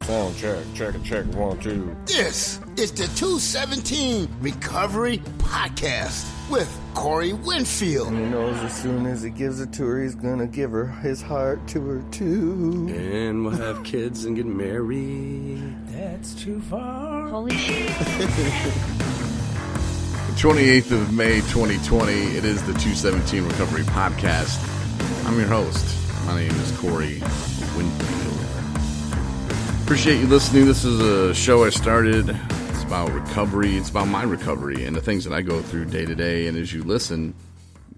Sound check, check, 1, 2. This is the 217 Recovery Podcast with Corey Winfield. And he knows as soon as he gives it to her, he's gonna give her his heart to her too. And we'll have kids and get married. That's too far. Holy shit. 28th of May, 2020. It is the 217 Recovery Podcast. I'm your host. My name is Corey Winfield. Appreciate you listening. This is a show I started. It's about recovery. It's about my recovery and the things that I go through day to day. And as you listen,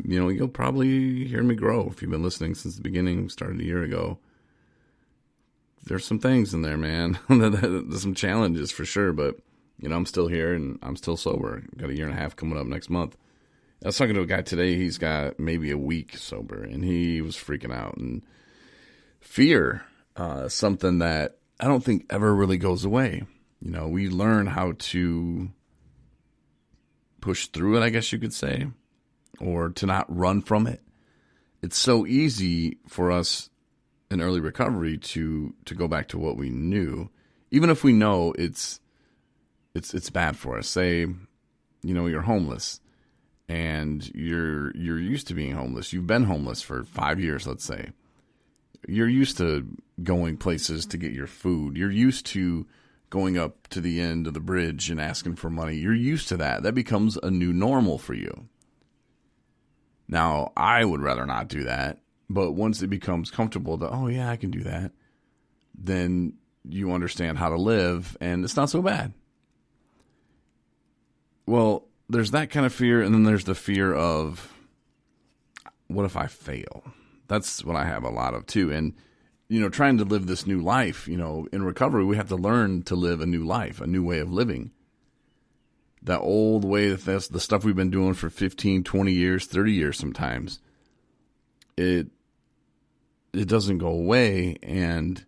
you'll probably hear me grow. If you've been listening since the beginning, started a year ago. There's some things in there, man. There's some challenges for sure, but I'm still here and I'm still sober. Got a year and a half coming up next month. I was talking to a guy today. He's got maybe a week sober, and he was freaking out. And fear, something that I don't think ever really goes away. We learn how to push through it, I guess you could say, or to not run from it. It's so easy for us in early recovery to go back to what we knew, even if we know it's bad for us. Say, you're homeless and you're used to being homeless. You've been homeless for 5 years, let's say. You're used to going places to get your food. You're used to going up to the end of the bridge and asking for money. You're used to that. That becomes a new normal for you. Now, I would rather not do that. But once it becomes comfortable that, oh, yeah, I can do that, then you understand how to live, and it's not so bad. Well, there's that kind of fear, and then there's the fear of, what if I fail? That's what I have a lot of, too. And, trying to live this new life, in recovery, we have to learn to live a new life, a new way of living. That old way, that's the stuff we've been doing for 15, 20 years, 30 years sometimes, it doesn't go away, and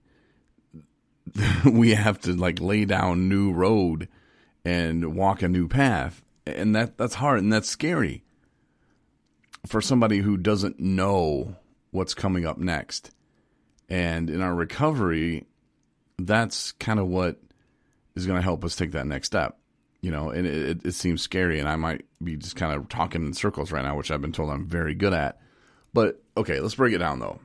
we have to, lay down new road and walk a new path. And that's hard, and that's scary for somebody who doesn't know what's coming up next. And in our recovery, that's kind of what is going to help us take that next step. And it seems scary, and I might be just kind of talking in circles right now, which I've been told I'm very good at. But, okay, let's break it down, though.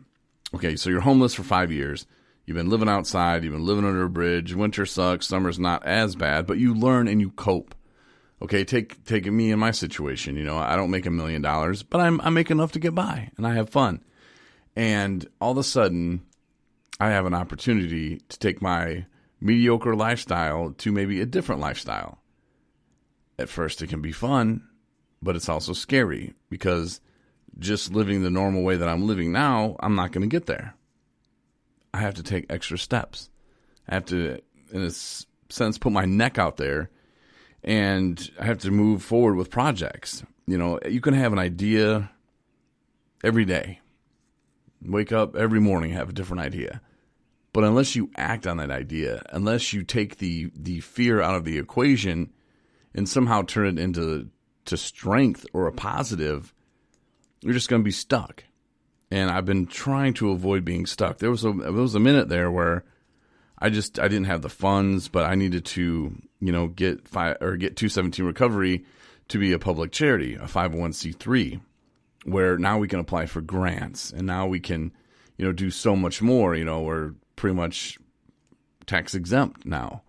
Okay, so you're homeless for 5 years. You've been living outside. You've been living under a bridge. Winter sucks. Summer's not as bad, but you learn and you cope. Okay, take me in my situation. I don't make $1 million, but I make enough to get by, and I have fun. And all of a sudden, I have an opportunity to take my mediocre lifestyle to maybe a different lifestyle. At first, it can be fun, but it's also scary because just living the normal way that I'm living now, I'm not going to get there. I have to take extra steps. I have to, in a sense, put my neck out there, and I have to move forward with projects. You can have an idea every day. Wake up every morning, have a different idea. But unless you act on that idea, unless you take the fear out of the equation and somehow turn it into strength or a positive, you're just going to be stuck. And I've been trying to avoid being stuck. There was a minute there where I didn't have the funds, but I needed to, get 217 Recovery to be a public charity, a 501c3, where now we can apply for grants, and now we can, do so much more. We're pretty much tax exempt now,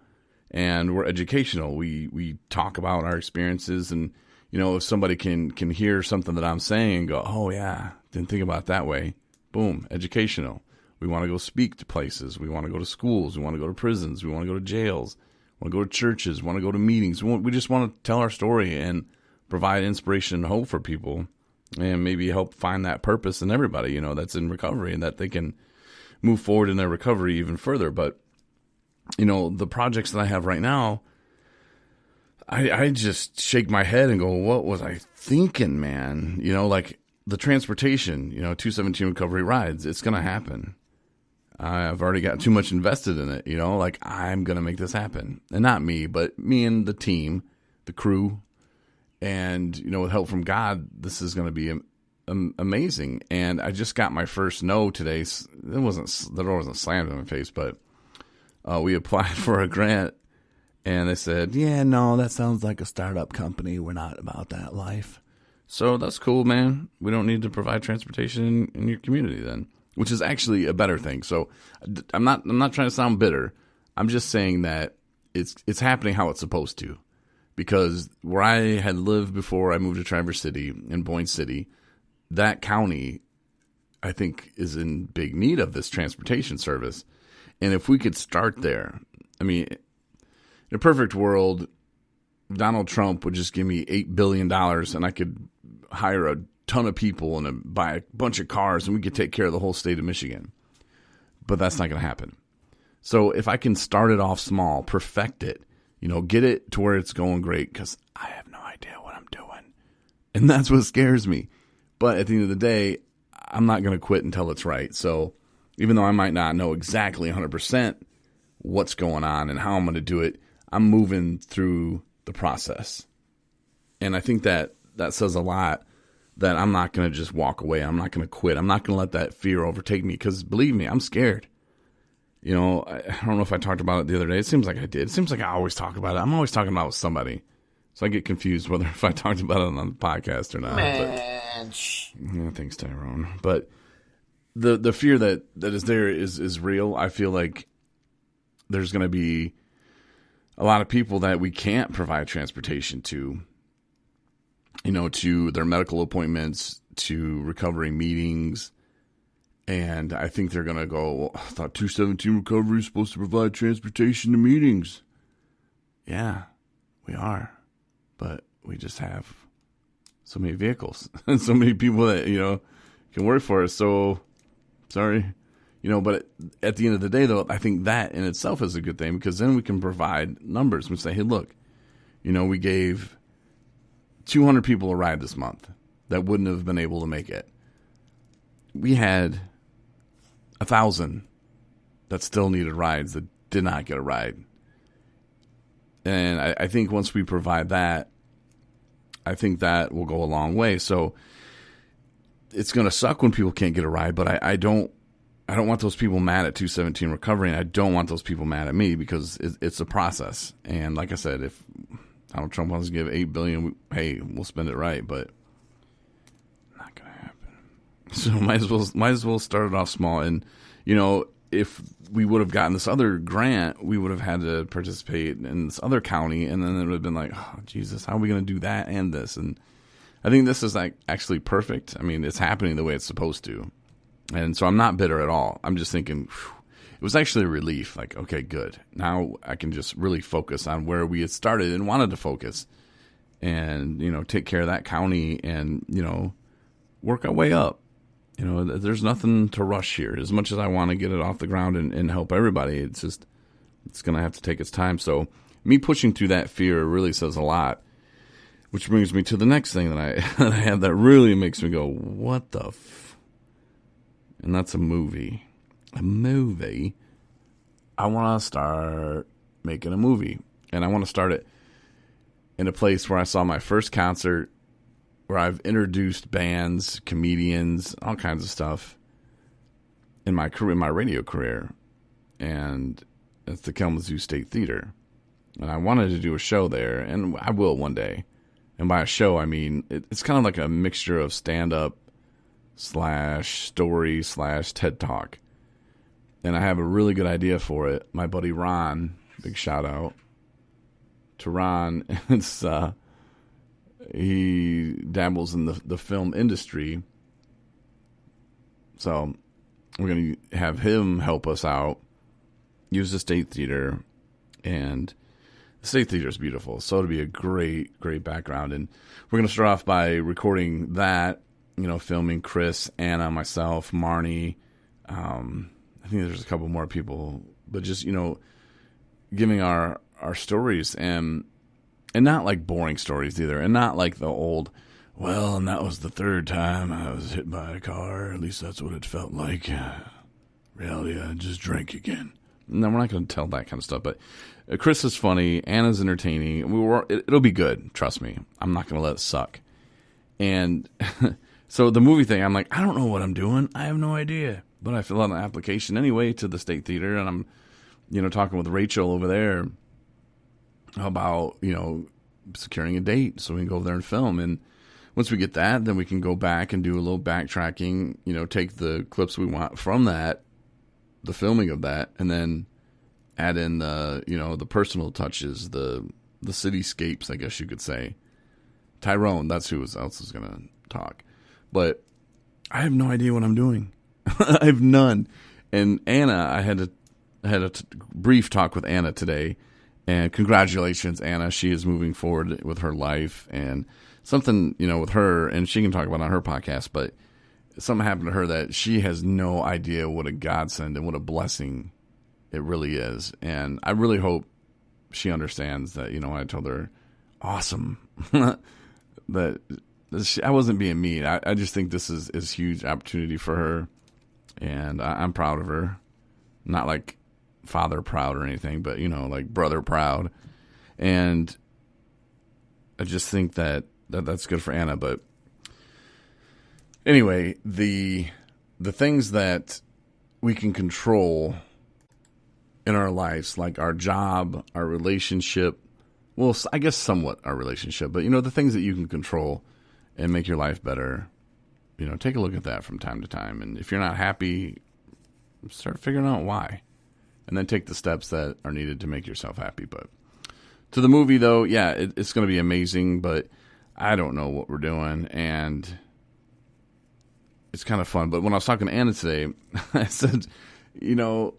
and we're educational. We talk about our experiences, and if somebody can hear something that I'm saying and go, oh yeah, didn't think about it that way. Boom, educational. We want to go speak to places. We want to go to schools. We want to go to prisons. We want to go to jails. We want to go to churches. We want to go to meetings. We just want to tell our story and provide inspiration and hope for people, and maybe help find that purpose in everybody, that's in recovery, and that they can move forward in their recovery even further. But, the projects that I have right now, I just shake my head and go, what was I thinking, man? The transportation, 217 Recovery rides, it's going to happen. I've already got too much invested in it, I'm going to make this happen. And not me, but me and the team, the crew, and, with help from God, this is going to be amazing. And I just got my first no today. The door wasn't slammed in my face, but we applied for a grant, and they said, yeah, no, that sounds like a startup company. We're not about that life. So that's cool, man. We don't need to provide transportation in your community then, which is actually a better thing. So I'm not trying to sound bitter. I'm just saying that it's happening how it's supposed to, because where I had lived before I moved to Traverse City in Boyne City, that county, I think, is in big need of this transportation service. And if we could start there, I mean, in a perfect world, Donald Trump would just give me $8 billion and I could hire a ton of people and buy a bunch of cars and we could take care of the whole state of Michigan. But that's not going to happen. So if I can start it off small, perfect it, get it to where it's going great, because I have no idea what I'm doing. And that's what scares me. But at the end of the day, I'm not going to quit until it's right. So even though I might not know exactly 100% what's going on and how I'm going to do it, I'm moving through the process. And I think that says a lot, that I'm not going to just walk away. I'm not going to quit. I'm not going to let that fear overtake me, because believe me, I'm scared. I don't know if I talked about it the other day. It seems like I did. It seems like I always talk about it. I'm always talking about it with somebody. So I get confused whether if I talked about it on the podcast or not. Man. Yeah, thanks, Tyrone. But the fear that is there is real. I feel like there's going to be a lot of people that we can't provide transportation to, to their medical appointments, to recovery meetings. And I think they're going to go, well, I thought 217 Recovery is supposed to provide transportation to meetings. Yeah, we are. But we just have so many vehicles and so many people that, can work for us. So, sorry. But at the end of the day, though, I think that in itself is a good thing, because then we can provide numbers. We say, hey, look, we gave 200 people a ride this month that wouldn't have been able to make it. We had 1,000 that still needed rides that did not get a ride. And I think once we provide that, I think that will go a long way. So it's going to suck when people can't get a ride, but I don't want those people mad at 217 Recovery, and I don't want those people mad at me, because it's a process. And like I said, if Donald Trump wants to give $8 billion, hey, we'll spend it right, but not going to happen. So might as well start it off small. And if we would have gotten this other grant, we would have had to participate in this other county, and then it would have been like, oh, Jesus, how are we going to do that and this? And I think this is actually perfect. I mean, it's happening the way it's supposed to. And so I'm not bitter at all. I'm just thinking, it was actually a relief. Like, okay, good. Now I can just really focus on where we had started and wanted to focus, and, take care of that county and, work our way up. There's nothing to rush here. As much as I want to get it off the ground and help everybody, it's going to have to take its time. So me pushing through that fear really says a lot, which brings me to the next thing that I have that really makes me go, what the and that's a movie. A movie. I want to start making a movie, and I want to start it in a place where I saw my first concert, where I've introduced bands, comedians, all kinds of stuff in my career, in my radio career, and it's the Kalamazoo State Theater. And I wanted to do a show there, and I will one day. And by a show, I mean it's kind of like a mixture of stand-up /story /TED Talk. And I have a really good idea for it. My buddy Ron, big shout out to Ron. It's he dabbles in the film industry, so we're going to have him help us out, use the State Theater, and the State Theater is beautiful, so it'll be a great background. And we're going to start off by recording that, filming Chris, Anna, myself, Marnie, I think there's a couple more people, but just, giving our stories, and not like boring stories either, and not like the old, well, and that was the third time I was hit by a car, at least that's what it felt like. Reality, I just drank again. No, we're not going to tell that kind of stuff, but Chris is funny, Anna's entertaining, it'll be good, trust me. I'm not going to let it suck. And so the movie thing, I'm like, I don't know what I'm doing, I have no idea. But I fill out an application anyway to the State Theater, and I'm talking with Rachel over there about, securing a date so we can go over there and film. And once we get that, then we can go back and do a little backtracking, take the clips we want from that, the filming of that, and then add in the personal touches, the cityscapes, I guess you could say. Tyrone, that's who else is going to talk. But I have no idea what I'm doing. I have none. And Anna, I had a brief talk with Anna today, and congratulations, Anna. She is moving forward with her life, and something, with her, and she can talk about it on her podcast, but something happened to her that she has no idea what a godsend and what a blessing it really is. And I really hope she understands that, when I told her, awesome, that I wasn't being mean. I just think this is a huge opportunity for her, and I'm proud of her. Not like father proud or anything, but, like brother proud. And I just think that's good for Anna. But anyway, the things that we can control in our lives, like our job, our relationship, well, I guess somewhat our relationship, but, the things that you can control and make your life better, take a look at that from time to time. And if you're not happy, start figuring out why. And then take the steps that are needed to make yourself happy. But to the movie, though, yeah, it's going to be amazing, but I don't know what we're doing, and it's kind of fun. But when I was talking to Anna today, I said, don't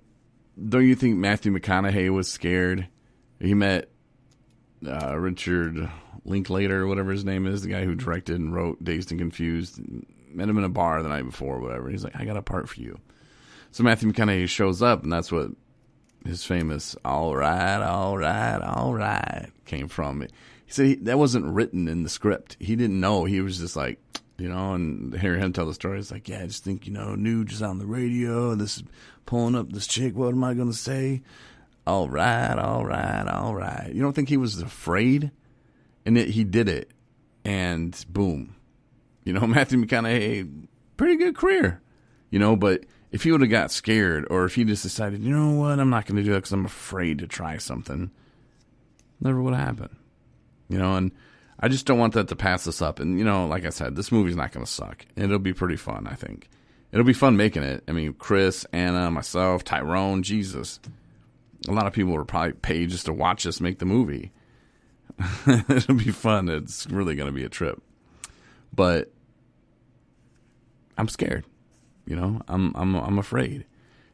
you think Matthew McConaughey was scared? He met Richard Linklater, or whatever his name is, the guy who directed and wrote Dazed and Confused. Met him in a bar the night before or whatever. He's like, I got a part for you. So Matthew McConaughey shows up, and that's what his famous all right came from. He said that wasn't written in the script. He didn't know. He was just like, and hearing him tell the story, it's like, yeah, I just think, Nuge is on the radio. This is pulling up this chick. What am I going to say? All right. You don't think he was afraid? And he did it. And boom. Matthew McConaughey, pretty good career. But if he would have got scared, or if he just decided, you know what, I'm not going to do that because I'm afraid to try something, never would have happened. And I just don't want that to pass us up. And, like I said, this movie's not going to suck. It'll be pretty fun, I think. It'll be fun making it. I mean, Chris, Anna, myself, Tyrone, Jesus. A lot of people will probably pay just to watch us make the movie. It'll be fun. It's really going to be a trip. But I'm scared. I'm afraid.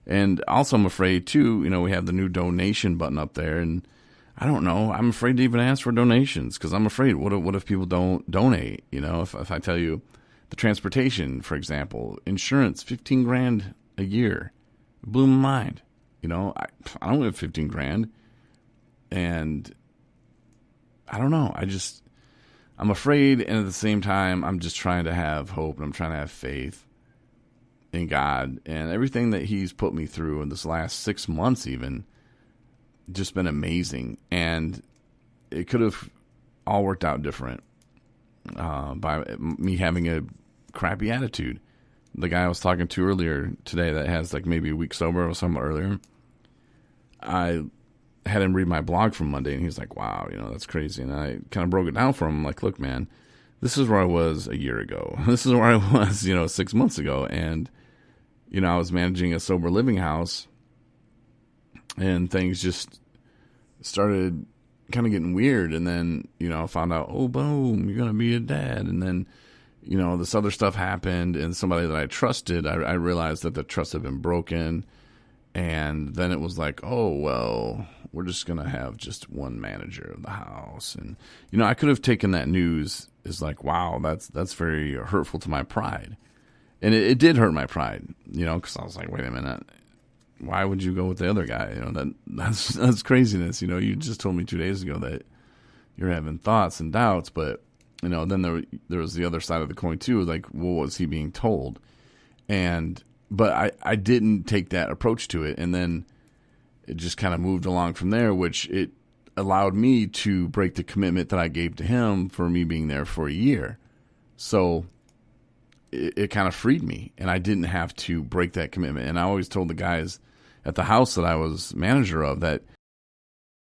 And also I'm afraid, too, we have the new donation button up there, and I don't know. I'm afraid to even ask for donations because I'm afraid. What if people don't donate? If I tell you the transportation, for example, insurance, $15,000 a year, it blew my mind. I don't have $15,000, and I don't know. I'm afraid, and at the same time, I'm just trying to have hope, and I'm trying to have faith in God, and everything that He's put me through in this last 6 months, even. Just been amazing, and it could have all worked out different by me having a crappy attitude. The guy I was talking to earlier today that has like maybe a week sober or something earlier, I had him read my blog from Monday, and he's like, wow, that's crazy. And I kind of broke it down for him. I'm like, look, man, this is where I was a year ago. This is where I was, 6 months ago. And, I was managing a sober living house, and things just started kind of getting weird. And then, I found out, oh, boom, you're going to be a dad. And then, this other stuff happened, and somebody that I trusted, I realized that the trust had been broken. And then it was like, oh, well, we're just going to have just one manager of the house. And, I could have taken that news as like, wow, that's very hurtful to my pride. And it did hurt my pride, because I was like, wait a minute. Why would you go with the other guy? That's craziness. You just told me 2 days ago that you're having thoughts and doubts, but then there was the other side of the coin too. Like, what was he being told? But I didn't take that approach to it, and then it just kind of moved along from there, which it allowed me to break the commitment that I gave to him for me being there for a year. So it kind of freed me, and I didn't have to break that commitment. And I always told the guys at the house that I was manager of that